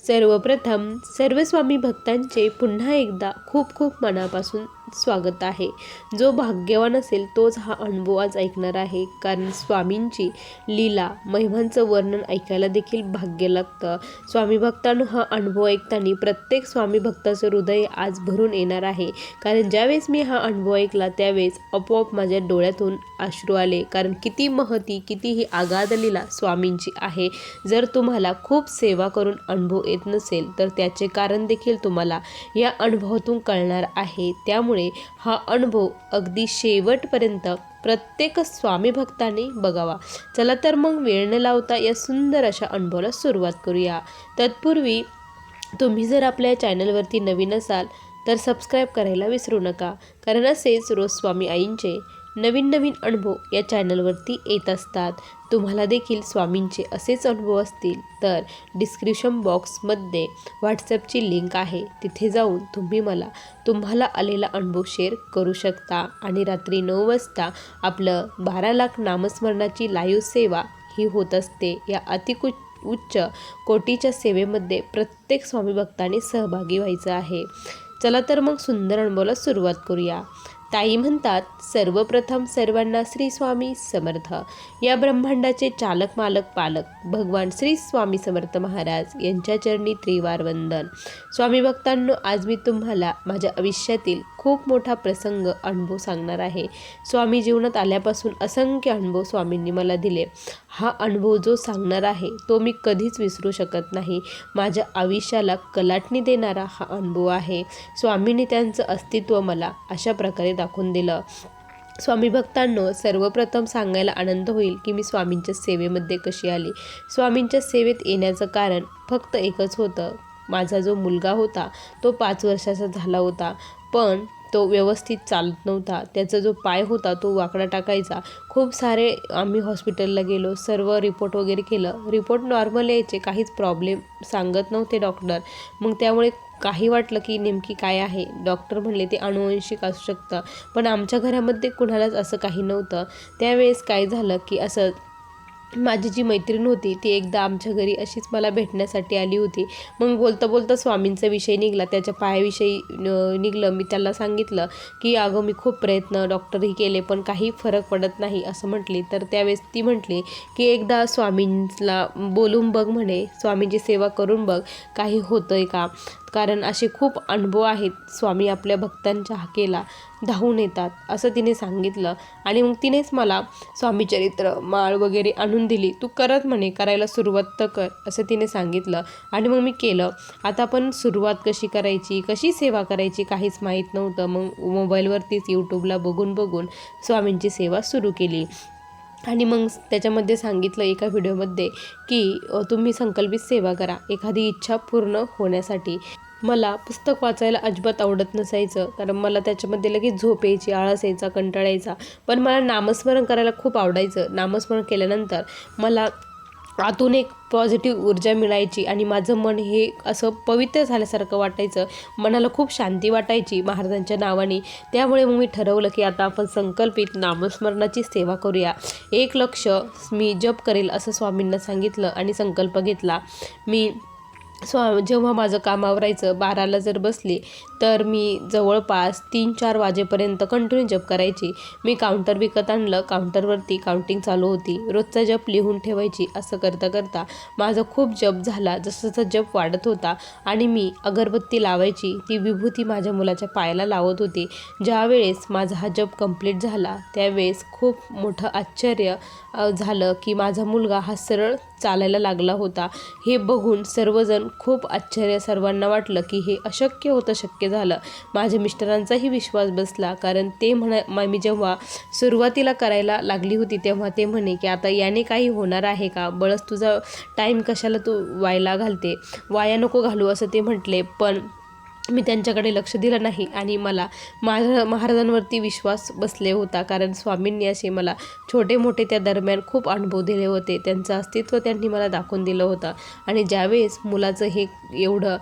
सर्वप्रथम सर्व स्वामी भक्तांचे पुन्हा एकदा खूप खूप मनापासून स्वागत आहे. जो भाग्यवान असेल तोच हा अनुभव आज ऐकणार आहे, कारण स्वामींची लीला महिमांचं वर्णन ऐकायला देखील भाग्य लागतं. स्वामी भक्तांनो, हा अनुभव ऐकताना प्रत्येक स्वामी भक्ताचं हृदय आज भरून येणार आहे, कारण ज्यावेळेस मी हा अनुभव ऐकला त्यावेळेस आपोआप माझ्या डोळ्यातून अश्रू आले. कारण कितीही अगाध लीला स्वामींची आहे. जर तुम्हाला खूप सेवा करून अनुभव येत नसेल तर त्याचे कारण देखील तुम्हाला या अनुभवातून कळणार आहे. त्यामुळे हा अनुभव अगदी शेवटपर्यंत प्रत्येक स्वामी भक्ताने बघावा. चला तर मग वेळ न लावता या सुंदर अशा अनुभवाला सुरुवात करूया. तत्पूर्वी तुम्ही जर आपल्या चॅनलवरती नवीन असाल तर सबस्क्राईब करायला विसरू नका, कारण असेच रोज स्वामी आईंचे नवीन अनुभव या चॅनलवरती येत असतात. तुम्हाला देखील स्वामींचे असेच अनुभव असतील तर डिस्क्रिप्शन बॉक्समध्ये व्हॉट्सॲपची लिंक आहे, तिथे जाऊन तुम्ही मला तुम्हाला आलेला अनुभव शेअर करू शकता. आणि रात्री 9 वाजता आपलं 12 लाख नामस्मरणाची लाईव्ह सेवा ही होत असते. या उच्च कोटीच्या सेवेमध्ये प्रत्येक स्वामी भक्ताने सहभागी व्हायचं आहे. चला तर मग सुंदर अनुभवाला सुरुवात करूया. ताई म्हणतात, सर्वप्रथम सर्वांना श्री स्वामी समर्थ. या ब्रह्मांडाचे चालक मालक पालक भगवान श्री स्वामी समर्थ महाराज यांच्या चरणी त्रिवार वंदन. स्वामी भक्तांनो, आज मी तुम्हाला माझ्या आयुष्यातील खूप मोठा प्रसंग अनुभव सांगणार आहे. स्वामी जीवनात आल्यापासून असंख्य अनुभव स्वामींनी मला दिले. हा अनुभव जो सांगणार आहे तो मी कधीच विसरू शकत नाही. माझ्या आयुष्याला कलाटणी देणारा हा अनुभव आहे. स्वामींनी त्यांचं अस्तित्व मला अशा प्रकारे दाखवून दिलं. स्वामी भक्तांनो, सर्वप्रथम सांगायला आनंद होईल की मी स्वामींच्या सेवेमध्ये कशी आली. स्वामींच्या सेवेत येण्याचं कारण फक्त एकच होतं. माझा जो मुलगा होता तो 5 वर्षाचा झाला होता, पण तो व्यवस्थित चालत नव्हता. त्याचा जो पाय होता तो वाकडा टाकायचा. खूप सारे आम्ही हॉस्पिटलला गेलो, सर्व रिपोर्ट वगैरे केलं. रिपोर्ट नॉर्मल यायचे, काहीच प्रॉब्लेम सांगत नव्हते डॉक्टर. मग त्यामुळे काही वाटलं की नेमकी काय आहे. डॉक्टर म्हणले ते अनुवंशिक असू शकतं, पण आमच्या घरामध्ये कुणालाच असं काही नव्हतं. त्यावेळेस काय झालं की असं माझी जी मैत्रीण होती ती एकदा आमच्या घरी अशीच मला भेटण्यासाठी आली होती. मग बोलता स्वामींचा विषय निघाला, त्याच्या पायाविषयी निघलं. मी त्याला सांगितलं की अगं, मी खूप प्रयत्न डॉक्टरही केले पण काही फरक पडत नाही असं म्हटली. तर त्यावेळेस ती म्हटली की एकदा स्वामींला बोलून बघ म्हणे, स्वामींची सेवा करून बघ, काही होतंय का. कारण असे खूप अनुभव आहेत, स्वामी आपल्या भक्तांच्या हाकेला धावून येतात असं तिने सांगितलं. आणि मग तिनेच मला स्वामी चरित्र माळ वगैरे आणून दिली. तू करत म्हणे, करायला सुरुवात तर कर असं तिने सांगितलं. आणि मग मी केलं. आता पण सुरुवात कशी करायची, कशी सेवा करायची काहीच माहीत नव्हतं. मग मोबाईलवरतीच यूट्यूबला बघून स्वामींची सेवा सुरू केली. आणि मग त्याच्यामध्ये सांगितलं एका व्हिडिओमध्ये की तुम्ही संकल्पित सेवा करा एखादी इच्छा पूर्ण होण्यासाठी. मला पुस्तक वाचायला अजिबात आवडत नसायचं, कारण मला त्याच्यामध्ये लगेच झोप यायची, आळस यायचा, कंटाळा यायचा. पण मला नामस्मरण करायला खूप आवडायचं. नामस्मरण केल्यानंतर मला आतून एक पॉझिटिव्ह ऊर्जा मिळायची आणि माझं मन हे असं पवित्र झाल्यासारखं वाटायचं. मनाला खूप शांती वाटायची महाराजांच्या नावाने. त्यामुळे मग मी ठरवलं की आता आपण संकल्पित नामस्मरणाची सेवा करूया. 1 लक्ष मी जप करेल असं स्वामींना सांगितलं आणि संकल्प घेतला. मी जेव्हा माझं काम आवरायचं 12ला जर बसले तर मी जवळपास 3-4 वाजेपर्यंत कंटिन्यू जप करायची. मी काउंटर विकत आणलं, काउंटरवरती काउंटिंग चालू होती. रोजचा जप लिहून ठेवायची. असं करता माझा खूप जप झाला. जसं जप वाढत होता आणि मी अगरबत्ती लावायची, ती विभूती माझ्या मुलाच्या पायाला लावत होती. ज्यावेळेस माझा हा जप कंप्लीट झाला त्यावेळेस खूप मोठं आश्चर्य झालं की माझा मुलगा हा सरळ चालायला लागला होता. हे बघून सर्वजण खूप आश्चर्य, सर्वांना वाटलं की हे अशक्य होतं, शक्य झालं. माझ्या मिस्टरांचाही विश्वास बसला, कारण ते मी जेव्हा सुरुवातीला करायला लागली होती तेव्हा ते म्हणे की आता याने काही होणार आहे का, बळच तुझा टाईम कशाला तू वाया घालते, वाया नको घालू असं ते म्हटले. पण मी त्यांच्याकडे लक्ष दिलं नाही आणि मला महाराजांवरती विश्वास बसले होता, कारण स्वामींनी असे मला छोटे मोठे त्या दरम्यान खूप अनुभव दिले होते. त्यांचं अस्तित्व त्यांनी मला दाखवून दिलं होतं. आणि ज्यावेळेस मुलाचं हे एवढं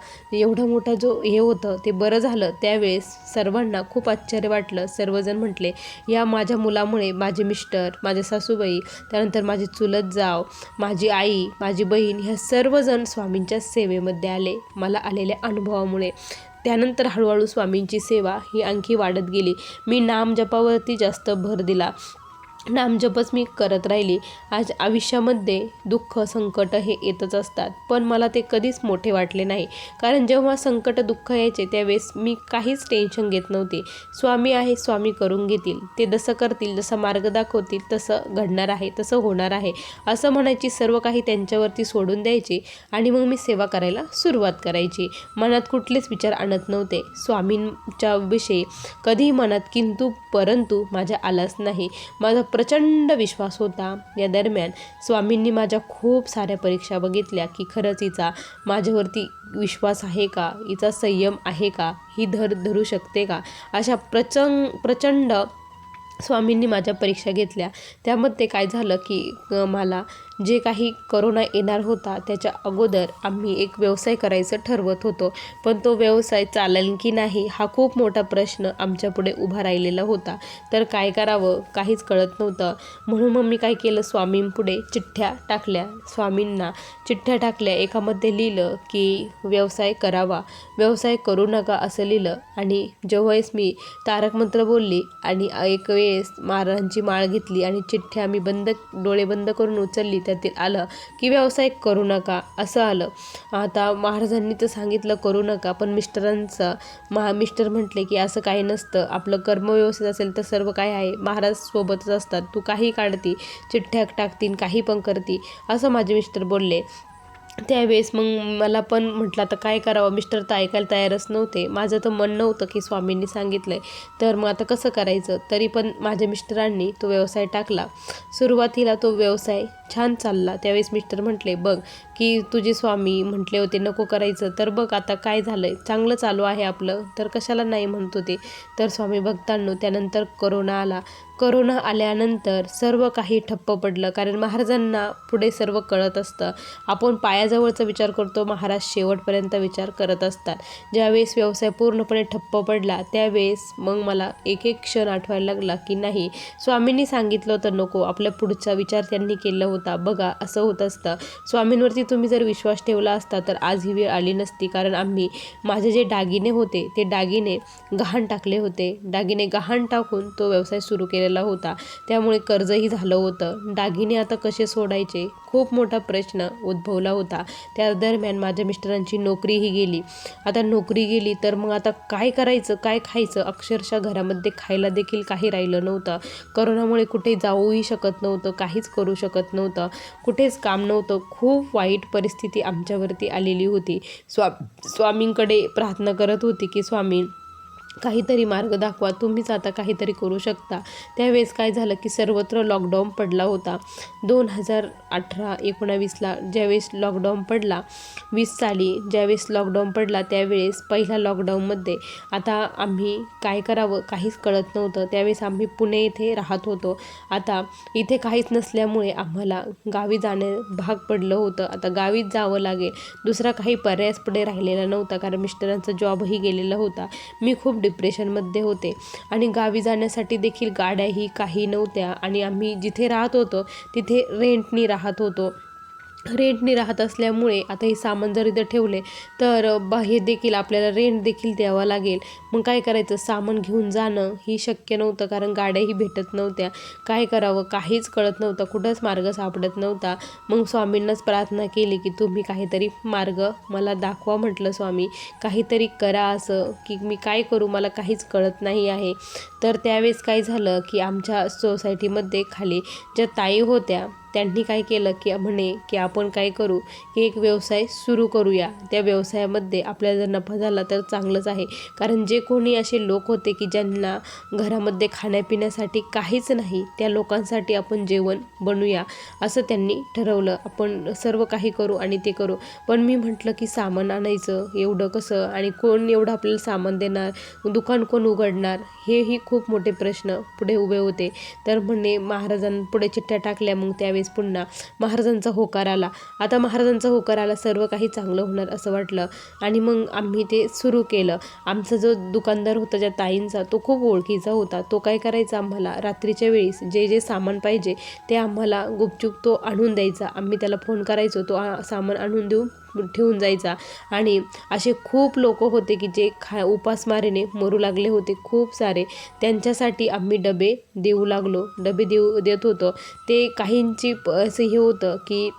मोठं हे होतं ते बरं झालं, त्यावेळेस सर्वांना खूप आश्चर्य वाटलं. सर्वजण म्हटले, या माझ्या मुलामुळे माझे मिस्टर, माझे सासूबाई, त्यानंतर माझी चुलत जाव, माझी आई, माझी बहीण ह्या सर्वजण स्वामींच्या सेवेमध्ये आले, मला आलेल्या अनुभवामुळे. त्यानंतर हळूहळू स्वामींची सेवा ही आणखी वाढत गेली. मी नामजपावरती जास्त भर दिला. नामजपच मी करत राहिली. आज आयुष्यामध्ये दुःख, संकट हे येतच असतात, पण मला ते कधीच मोठे वाटले नाही, कारण जेव्हा संकट, दुःख यायचे त्यावेळेस मी काहीच टेन्शन घेत नव्हते. स्वामी आहे, स्वामी करून घेतील, ते जसं करतील, जसा मार्ग दाखवतील तसं घडणार आहे, तसं होणार आहे असं म्हणायची. सर्व काही त्यांच्यावरती सोडून द्यायचे आणि मग मी सेवा करायला सुरुवात करायची. मनात कुठलेच विचार आणत नव्हते. स्वामींच्या विषयी कधीही मनात किंतु परंतु माझ्या आलाच नाही. माझा प्रचंड विश्वास होता. या दरम्यान स्वामींनी माझ्या खूप साऱ्या परीक्षा बघितल्या की खरंच हिचा माझ्यावरती विश्वास आहे का, हिचा संयम आहे का, ही धरू शकते का, अशा प्रचंड स्वामींनी माझ्या परीक्षा घेतल्या. त्यामध्ये काय झालं की मला जे काही करोना येणार होता त्याच्या अगोदर आम्ही एक व्यवसाय करायचं ठरवत होतो, पण तो व्यवसाय चालेल की नाही हा खूप मोठा प्रश्न आमच्यापुढे उभा राहिलेला होता. तर काय करावं काहीच कळत नव्हतं. म्हणून मग मी काय केलं, स्वामींपुढे चिठ्ठ्या टाकल्या, स्वामींना चिठ्ठ्या टाकल्या. एकामध्ये लिहिलं की व्यवसाय करावा, व्यवसाय करू नका असं लिहिलं. आणि जेव्हाच मी तारक मंत्र बोलली आणि एक वेळेस महाराजांची माळ घेतली आणि चिठ्ठ्या मी डोळे बंद करून उचलली, त्यातील आलं की व्यवसाय करू नका असं आलं. आता महाराजांनी तर सांगितलं करू नका, पण मिस्टर म्हटले की असं काही नसतं, आपलं कर्म व्यवस्थित असेल तर सर्व काय आहे, महाराज सोबतच असतात, तू काही काढती, चिठ्ठ्या टाकतीन, काही पण करती असं माझे मिस्टर बोलले. त्यावेळेस मग मला पण म्हटलं आता काय करावं, मिस्टर तर ऐकायला तयारच नव्हते. माझं तर मन नव्हतं की स्वामींनी सांगितलं आहे तर मग आता कसं करायचं. तरी पण माझ्या मिस्टरांनी तो व्यवसाय टाकला. सुरुवातीला तो व्यवसाय छान चालला. त्यावेळेस मिस्टर म्हटले, बघ की तुझे स्वामी म्हटले होते नको करायचं, तर बघ आता काय झालं आहे, चांगलं चालू आहे आपलं, तर कशाला नाही म्हणत होते. तर स्वामी भक्तांनो, त्यानंतर करोना आला. करोना आल्यानंतर सर्व काही ठप्प पडलं, कारण महाराजांना पुढे सर्व कळत असतं. आपण पायाजवळचा विचार करतो, महाराज शेवटपर्यंत विचार करत असतात. ज्यावेळेस व्यवसाय पूर्णपणे ठप्प पडला त्यावेळेस मग मला एक एक क्षण आठवायला लागला की नाही, स्वामींनी सांगितलं होतं नको, आपल्या पुढचा विचार त्यांनी केला होता. बघा असं होत असतं, स्वामींवरती तुम्ही जर विश्वास ठेवला असता तर आज ही वेळ आली नसती. कारण माझे जे दागिने होते ते दागिने गहाण टाकले होते, दागिने गहाण टाकून तो व्यवसाय सुरू केलेला होता, त्यामुळे कर्जही झालं होतं. दागिने आता कसे सोडायचे खूप मोठा प्रश्न उद्भवला होता. त्या दरम्यान माझ्या मिस्टरांची नोकरीही गेली. आता नोकरी गेली तर मग आता काय करायचं, काय खायचं, अक्षरशः घरामध्ये खायला देखील काही राहिलं नव्हतं. करोनामुळे कुठे जाऊही शकत नव्हतं, काहीच करू शकत नव्हतं, कुठेच काम नव्हतं. खूप वाईट परिस्थिती आमच्यावरती आलेली होती. स्वामींकडे प्रार्थना करत होती की स्वामी काहीतरी मार्ग दाखवा, तुम्हीच आता काहीतरी करू शकता. त्यावेळेस काय झालं की सर्वत्र लॉकडाऊन पडला होता. 2018-19ला ज्यावेळेस लॉकडाऊन पडला, 20 साली ज्यावेळेस लॉकडाऊन पडला त्यावेळेस पहिल्या लॉकडाऊनमध्ये आता आम्ही काय करावं काहीच कळत नव्हतं. त्यावेळेस आम्ही पुणे येथे राहत होतो. आता इथे काहीच नसल्यामुळे आम्हाला गावी जाणे भाग पडलं होतं. आता गावीच जावं लागेल, दुसरा काही पर्यायच पुढे राहिलेला नव्हता, कारण मिस्टरांचा जॉबही गेलेला होता. मी खूप डिप्रेशनमध्ये होते आणि गावी जाण्यासाठी देखील गाड्याही काही नव्हत्या आणि आम्ही जिथे राहत होतो तिथे रेंटनी राहत असल्यामुळे आता हे सामान जर इथं ठेवले तर हे देखील आपल्याला रेंट देखील द्यावं लागेल. मग काय करायचं, सामान घेऊन जाणं ही शक्य नव्हतं, कारण गाड्याही भेटत नव्हत्या. काय करावं काहीच कळत नव्हतं, कुठंच मार्ग सापडत नव्हता. मग स्वामींनाच प्रार्थना केली की तुम्ही काहीतरी मार्ग मला दाखवा. म्हटलं स्वामी काहीतरी करा, असं की मी काय करू, मला काहीच कळत नाही आहे. तर त्यावेळेस काय झालं की आमच्या सोसायटीमध्ये खाली ज्या ताई होत्या त्यांनी काय केलं की म्हणे की आपण काय करू की एक व्यवसाय सुरू करूया, त्या व्यवसायामध्ये आपल्याला जर नफा झाला तर चांगलंच आहे. कारण जे कोणी असे लोक होते की ज्यांना घरामध्ये खाण्यापिण्यासाठी काहीच नाही, त्या लोकांसाठी आपण जेवण बनवूया असं त्यांनी ठरवलं. आपण सर्व काही करू आणि ते करू. पण मी म्हटलं की सामान आणायचं एवढं कसं आणि कोण एवढं आपल्याला सामान देणार, दुकान कोण उघडणार, हेही खूप मोठे प्रश्न पुढे उभे होते. तर म्हणे महाराजांपुढे चिठ्ठ्या टाकल्या. मग त्यावेळेस पुन्हा महाराजांचा होकार आला. आता महाराजांचा होकार आला, सर्व काही चांगलं होणार असं वाटलं आणि मग आम्ही ते सुरू केलं. आमचा जो दुकानदार होता ज्या ताईंचा, तो खूप ओळखीचा होता. तो काय करायचा, आम्हाला रात्रीच्या वेळेस जे जे सामान पाहिजे ते आम्हाला गुपचूप तो आणून द्यायचा. आम्ही त्याला फोन करायचो, तो सामान आणून देऊन ठेवून जायचा. आणि असे खूप लोक होते की जे उपासमारीने मरू लागले होते खूप सारे. त्यांच्यासाठी आम्ही डबे देऊ लागलो, डबे देत होतो. ते काहींची असं हे होतं की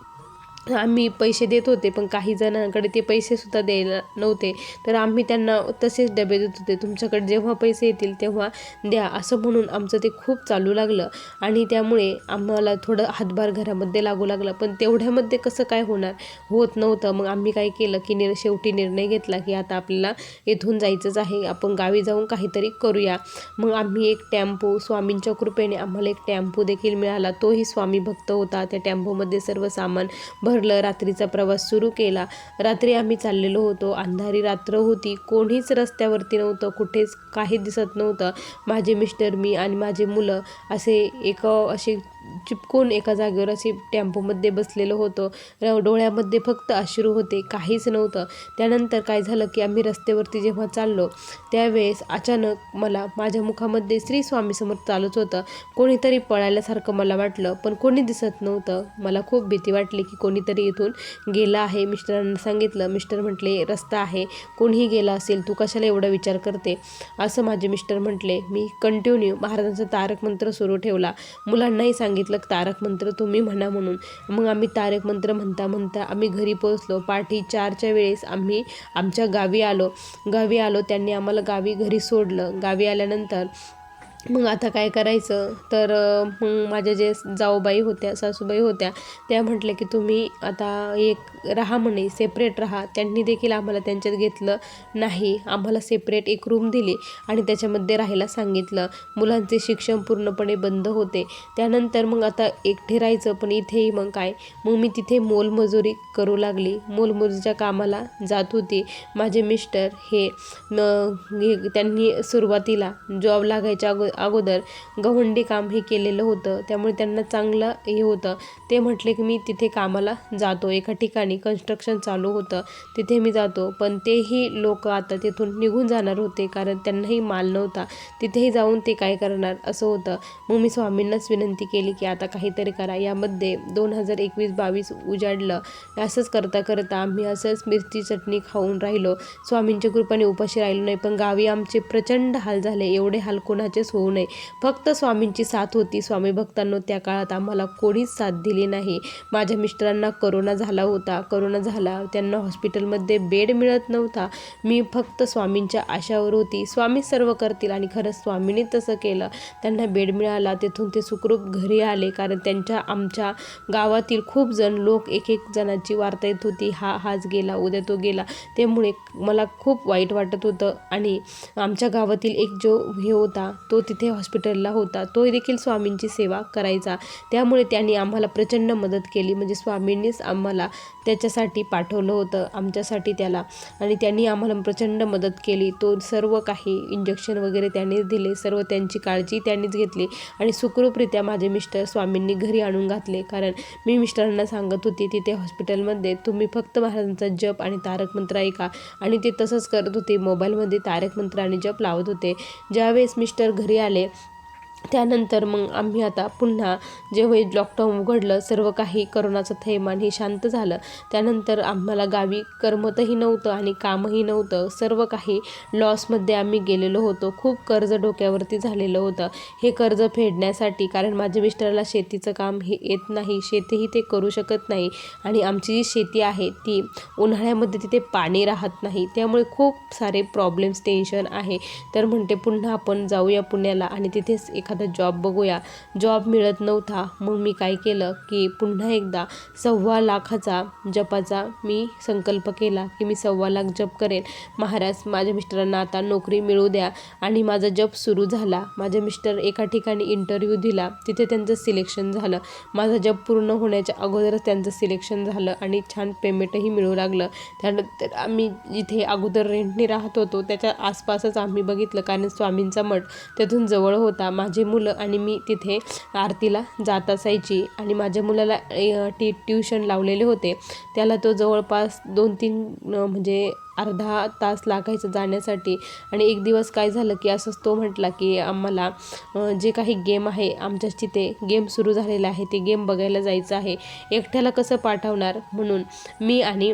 आम्ही पैसे देत होते, पण काही जणांकडे ते पैसेसुद्धा द्यायला नव्हते. तर आम्ही त्यांना तसेच डबे देत होते, तुमच्याकडे जेव्हा पैसे येतील तेव्हा द्या असं म्हणून आमचं ते खूप चालू लागलं. आणि त्यामुळे आम्हाला थोडं हातभार घरामध्ये लागू लागला. पण तेवढ्यामध्ये कसं काय होत नव्हतं. मग आम्ही काय केलं की शेवटी निर्णय घेतला की आता आपल्याला इथून जायचंच आहे, आपण गावी जाऊन काहीतरी करूया. मग आम्ही एक टेम्पो, स्वामींच्या कृपेने आम्हाला एक टेम्पो देखील मिळाला. तोही स्वामी भक्त होता. त्या टेम्पोमध्ये सर्व सामान भरलं, रात्रीचा प्रवास सुरू केला. रात्री आम्ही चाललेलो होतो, अंधारी रात्र होती, कोणीच रस्त्यावरती नव्हतं, कुठेच काही दिसत नव्हतं. माझे मिस्टर, मी आणि माझे मुलं असे चिपकून एका जागेवर असे टेम्पोमध्ये बसलेलो होतो. डोळ्यामध्ये फक्त अश्रू होते, काहीच नव्हतं. त्यानंतर काय झालं की आम्ही रस्त्यावरती जेव्हा चाललो त्यावेळेस अचानक मला माझ्या मुखामध्ये श्री स्वामी समर्थ चालूच होतं. कोणीतरी पळाल्यासारखं मला वाटलं, पण कोणी दिसत नव्हतं. मला खूप भीती वाटली की कोणीतरी इथून गेलं आहे. मिस्टरांना सांगितलं. मिस्टर म्हटले रस्ता आहे, कोणीही गेला असेल, तू कशाला एवढा विचार करते असं माझे मिस्टर म्हटले. मी कंटिन्यू महाराजांचा तारक मंत्र सुरू ठेवला. मुलांनाही सांगितलं तारक मंत्र तुम्ही म्हणा म्हणून. मग आम्ही तारक मंत्र म्हणता म्हणता आम्ही घरी पोहोचलो. पहाटे 4च्या वेळेस आम्ही आमच्या गावी आलो. त्यांनी आम्हाला घरी सोडलं. गावी आल्यानंतर मग आता काय करायचं, तर मग माझ्या जे जाऊबाई होत्या, सासूबाई होत्या, त्या म्हटल्या की तुम्ही आता राहा म्हणे, सेपरेट राहा. त्यांनी देखील आम्हाला त्यांच्यात घेतलं नाही. आम्हाला सेपरेट एक रूम दिली आणि त्याच्यामध्ये राहायला सांगितलं. मुलांचे शिक्षण पूर्णपणे बंद होते. त्यानंतर मग आता एकटे राहायचं. पण इथेही मग काय, मग मी तिथे मोलमजुरी करू लागली. मोलमजुरीच्या कामाला जात होती. माझे मिस्टर त्यांनी सुरुवातीला जॉब लागायच्या अगोदर गवंडी काम हे केलेलं होतं, त्यामुळे त्यांना चांगलं हे होतं. ते म्हटले की मी तिथे कामाला जातो. एका ठिकाणी कन्स्ट्रक्शन चालू होतं, तिथे मी जातो. पण तेही लोक आता तिथून निघून जाणार होते, कारण त्यांनाही माल नव्हता. तिथेही जाऊन ते काय करणार असं होतं. मग मी स्वामींनाच विनंती केली की आता काहीतरी करा. यामध्ये 2021-22 उजाडलं. असंच करता करता आम्ही असंच मिरची चटणी खाऊन राहिलो. स्वामींच्या कृपेने उपाशी राहिलो नाही. पण गावी आमचे प्रचंड हाल झाले. एवढे हाल कोणाचेच होऊ नये, फक्त स्वामींची साथ होती. स्वामी भक्तांनो, त्या काळात आम्हाला कोणीच साथ दिली नाही. माझ्या मिस्टरांना करोना झाला, त्यांना हॉस्पिटलमध्ये बेड मिळत नव्हता. मी फक्त स्वामींच्या आशावर होती. स्वामी सर्व करतील आणि खरंच स्वामींनी तसं केलं. त्यांना बेड मिळाला, तिथून ते सुखरूप घरी आले. कारण आमच्या गावातील खूप जण लोक एक जणांची वार्ता येत होती, हाच गेला, उद्या तो गेला. त्यामुळे मला खूप वाईट वाटत होतं. आणि आमच्या गावातील एक जो होता तो तिथे हॉस्पिटलला होता, तो देखील स्वामींची सेवा करायचा. त्यामुळे त्यांनी आम्हाला प्रचंड मदत केली. म्हणजे स्वामींनीच आम्हाला त्याच्यासाठी पाठवलं होतं, आमच्यासाठी त्याला. आणि त्यांनी आम्हाला प्रचंड मदत केली. तो सर्व काही इंजेक्शन वगैरे त्यांनीच दिले, सर्व त्यांची काळजी त्यांनीच घेतली. आणि सुखरूपरित्या माझे मिस्टर स्वामींनी घरी आणून घातले. कारण मी मिस्टरांना सांगत होती तिथे हॉस्पिटलमध्ये तुम्ही फक्त महाराजांचा जप आणि तारक मंत्र ऐका. आणि ते तसंच करत होते, मोबाईलमध्ये तारक मंत्र आणि जप लावत होते. ज्यावेळेस मिस्टर घरी आले त्यानंतर मग आम्ही आता पुन्हा जेव्हा लॉकडाऊन उघडलं, सर्व काही करोनाचं थैमान हे शांत झालं, त्यानंतर आम्हाला गावी करमतही नव्हतं आणि कामही नव्हतं. सर्व काही लॉसमध्ये आम्ही गेलेलो होतो. खूप कर्ज डोक्यावरती झालेलं होतं. हे कर्ज फेडण्यासाठी, कारण माझ्या मिस्टराला शेतीचं काम हे येत नाही, शेतीही ते करू शकत नाही आणि आमची जी शेती आहे ती उन्हाळ्यामध्ये तिथे पाणी राहत नाही, त्यामुळे खूप सारे प्रॉब्लेम्स, टेन्शन आहे. तर म्हणते पुन्हा आपण जाऊया पुण्याला आणि तिथेच एखादा जॉब बघूया. जॉब मिळत नव्हता. मग मी काय केलं की पुन्हा एकदा 1.25 लाखाचा जपाचा मी संकल्प केला की मी 1.25 लाख जप करेल. महाराज, माझ्या मिस्टरांना आता नोकरी मिळू द्या. आणि माझा जप सुरू झाला. माझे मिस्टर एका ठिकाणी इंटरव्ह्यू दिला, तिथे त्यांचं सिलेक्शन झालं. माझा जप पूर्ण होण्याच्या अगोदरच त्यांचं सिलेक्शन झालं आणि छान पेमेंटही मिळू लागलं. त्यानंतर आम्ही जिथे अगोदर रेंटने राहत होतो त्याच्या आसपासच आम्ही बघितलं, कारण स्वामींचा मठ तेथून जवळ होता. माझे मुलं आणि मी तिथे आरतीला जात असायची आणि माझ्या मुलाला ट्यूशन लावलेले होते. त्याला तो जवळपास 2-3 म्हणजे अर्धा तास लागायचं जाण्यासाठी. आणि एक दिवस काय झालं की असंच तो म्हटला की आम्हाला जे काही गेम आहे, आमच्या तिथे गेम सुरू झालेला आहे, ते गेम बघायला जायचं आहे. एकट्याला कसं पाठवणार, म्हणून मी आणि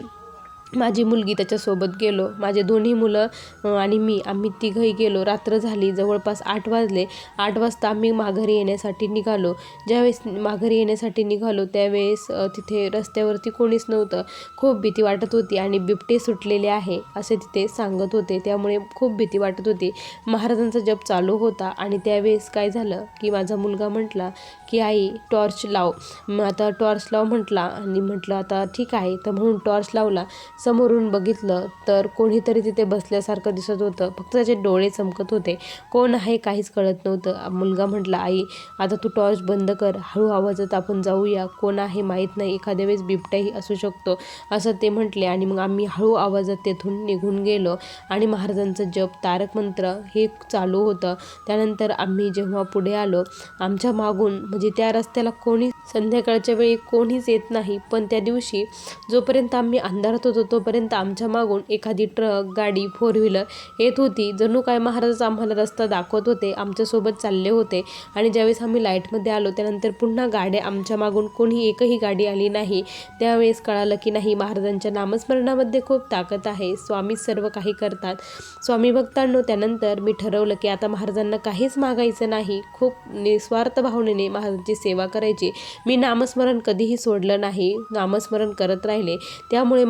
माझी मुलगी त्याच्यासोबत गेलो. माझे दोन्ही मुलं आणि मी, आम्ही तिघंही गेलो. रात्र झाली, जवळपास 8 वाजले. 8 वाजता आम्ही माघारी येण्यासाठी निघालो. ज्यावेळेस माघारी येण्यासाठी निघालो त्यावेळेस तिथे रस्त्यावरती कोणीच नव्हतं. खूप भीती वाटत होती आणि बिबटे सुटलेले आहे असे तिथे सांगत होते, त्यामुळे खूप भीती वाटत होती. महाराजांचा जप चालू होता आणि त्यावेळेस काय झालं की माझा मुलगा म्हटला की आई टॉर्च लाव. मग आता टॉर्च लाव म्हटला आणि म्हटलं आता ठीक आहे. तर म्हणून टॉर्च लावला. समोरून बघितलं तर कोणीतरी तिथे बसल्यासारखं दिसत होतं. फक्त त्याचे डोळे चमकत होते. कोण आहे काहीच कळत नव्हतं. मुलगा म्हटला आई आता तू टॉर्च बंद कर, हळू आवाजात आपण जाऊया, कोण आहे माहीत नाही, एखाद्या वेळेस बिबट्याही असू शकतो असं ते म्हटले. आणि मग आम्ही हळू आवाजात तेथून निघून गेलो आणि महाराजांचं जप, तारक मंत्र हे चालू होतं. त्यानंतर आम्ही जेव्हा पुढे आलो, आमच्या मागून म्हणजे त्या रस्त्याला कोणी संध्याकाळच्या वेळी कोणीच येत नाही, पण त्या दिवशी जोपर्यंत आम्ही अंधारात होतो तोपर्यंत आमच्या मागून एखादी ट्रक, गाडी, 4 व्हीलर येत होती. जणू काय महाराज आम्हाला रस्ता दाखवत होते, आमच्यासोबत चालले होते. आणि ज्यावेळेस आम्ही लाईटमध्ये आलो त्यानंतर पुन्हा गाड्या, आमच्या मागून कोणी एकही गाडी आली नाही. त्यावेळेस कळालं की नाही, महाराजांच्या नामस्मरणामध्ये खूप ताकद आहे. स्वामी सर्व काही करतात. स्वामी भक्तांनो, त्यानंतर मी ठरवलं की आता महाराजांना काहीच मागायचं नाही, खूप निस्वार्थ भावनेने महाराजांची सेवा करायची. मी नामस्मरण कधीही सोडलं नाही, नामस्मरण करत राहिले. त्यामुळे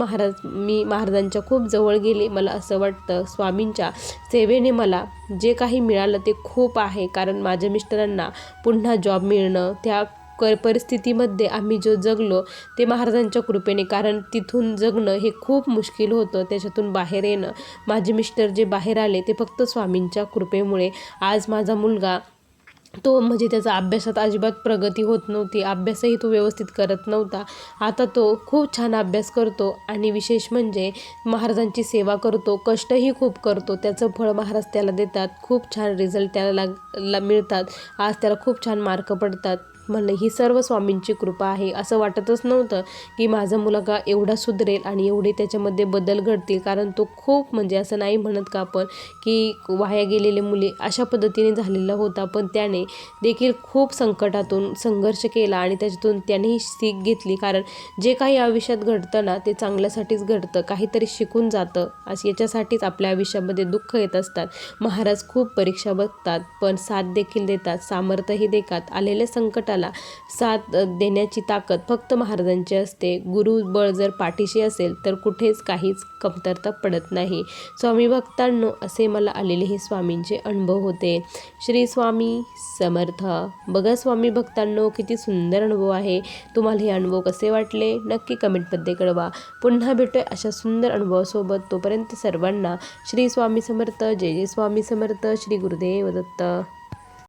मी महाराजांच्या खूप जवळ गेले. मला असं वाटतं स्वामींच्या सेवेने मला जे काही मिळालं ते खूप आहे, कारण माझ्या मिस्टरांना पुन्हा जॉब मिळणं, त्या परिस्थितीमध्ये आम्ही जो जगलो ते महाराजांच्या कृपेने, कारण तिथून जगणं हे खूप मुश्किल होतं. त्याच्यातून बाहेर येणं, माझे मिस्टर जे बाहेर आले ते फक्त स्वामींच्या कृपेमुळे. आज माझा मुलगा तो म्हणजे त्याचा अभ्यासात अजिबात प्रगती होत नव्हती, अभ्यासही तो व्यवस्थित करत नव्हता. आता तो खूप छान अभ्यास करतो आणि विशेष म्हणजे महाराजांची सेवा करतो, कष्टही खूप करतो. त्याचं फळ महाराज त्याला देतात. खूप छान रिझल्ट त्याला मिळतात. आज त्याला खूप छान मार्क पडतात. म्हणलं ही सर्व स्वामींची कृपा आहे. असं वाटतच नव्हतं की माझा मुलगा एवढा सुधरेल आणि एवढे त्याच्यामध्ये बदल घडतील, कारण तो खूप म्हणजे असं नाही म्हणत का आपण की वाया गेलेले मुले अशा पद्धतीने झालेला होता, पण त्याने देखील खूप संकटातून संघर्ष केला आणि त्याच्यातून त्यानेही सीख घेतली. कारण जे काही आयुष्यात घडतं ना ते चांगल्यासाठीच घडतं, काहीतरी शिकून जातं. असं याच्यासाठीच आपल्या आयुष्यामध्ये दुःख येत असतात. महाराज खूप परीक्षा बघतात पण साथ देखील देतात, सामर्थ्यही देतात. आलेल्या संकटाला साथ देण्याची ताकद फक्त महाराजांची असते. गुरुबळ जर पाठीशी असेल तर कुठेच काहीच कमतरता पडत नाही. स्वामी भक्तांनो, असे मला आलेले हे स्वामींचे अनुभव होते. श्री स्वामी समर्थ. बघा स्वामी भक्तांनो, किती सुंदर अनुभव आहे. तुम्हाला हे अनुभव कसे वाटले नक्की कमेंटमध्ये कळवा. पुन्हा भेटूया अशा सुंदर अनुभवासोबत. तोपर्यंत सर्वांना श्री स्वामी समर्थ. जय जय स्वामी समर्थ. श्री गुरुदेव दत्त.